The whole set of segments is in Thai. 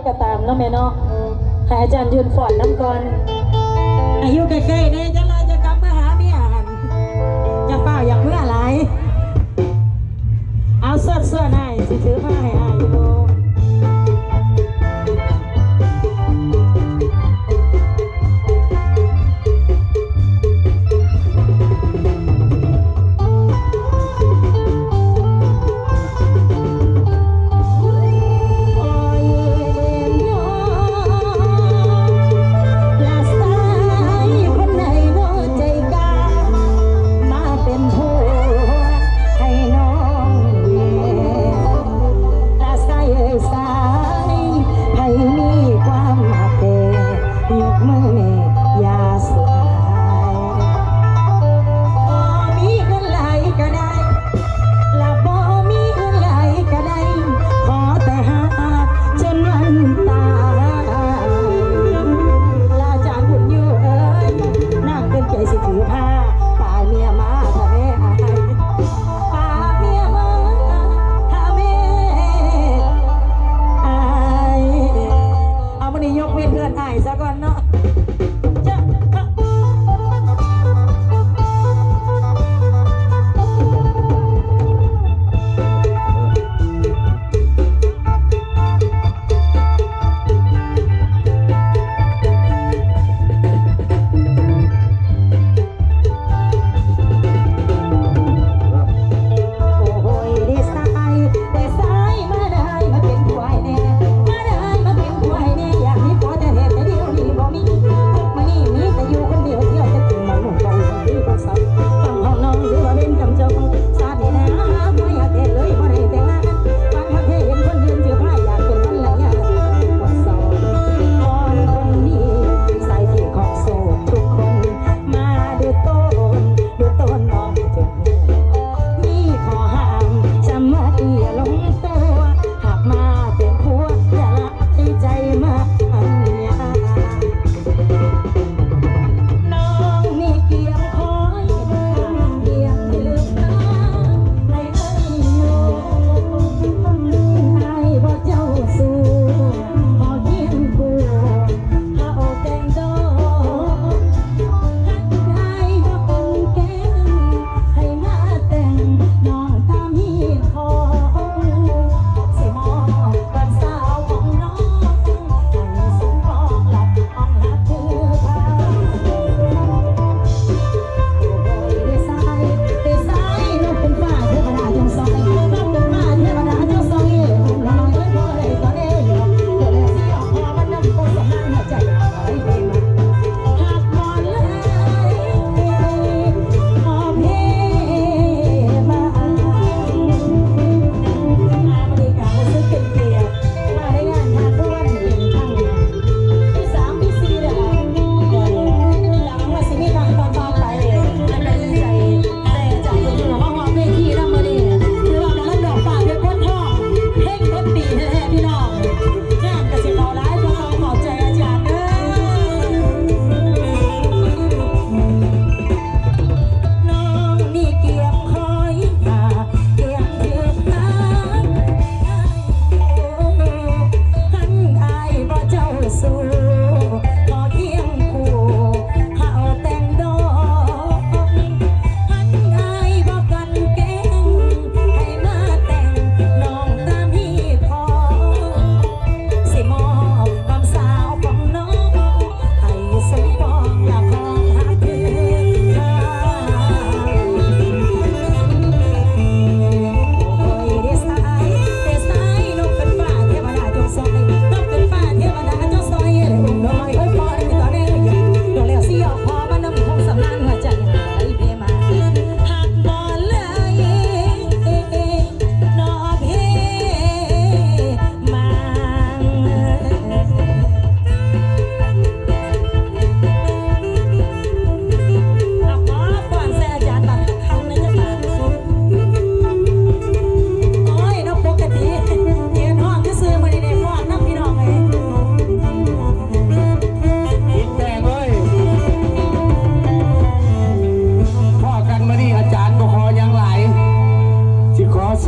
ก็ตามเนาะแม่เนาะให้อาจารย์ยืนฝอนน้ำก่อนอายุใกล้ๆเนี่ยจะเราจะกลับมาหาเมียหันจะเฝ้าอยากเมื่อไรเอาเสื้อให้สิถือผ้าให้อายอยู่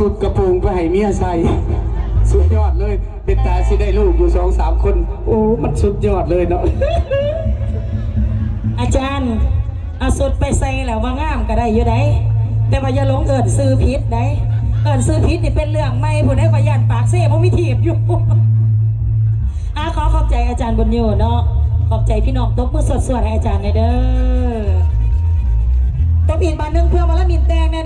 สุดกระโปรงไปให้เมียใส่สุดยอดเลยเป็นตาสิได้ลูกอยู่ 2-3 คนโอ้มันสุดยอดเลยเนาะ อาจารย์เอาสุดไปใส่แล้วว่างามก็ได้อยู่ได้แต่ว่าอย่าหลงเอิญซื้อพิษได้เอิญซื้อพิษนี่เป็นเรื่องไม่ผู้ใดก็ย่านปากเซ่เพราะมีถีบอยู่ ขอบใจอาจารย์บุญอยู่เนาะขอบใจพี่น้องตบมือสวดๆให้อาจารย์ในเด้อตบอีกบานนึงเพื่อมาละมินแตงในเด้อ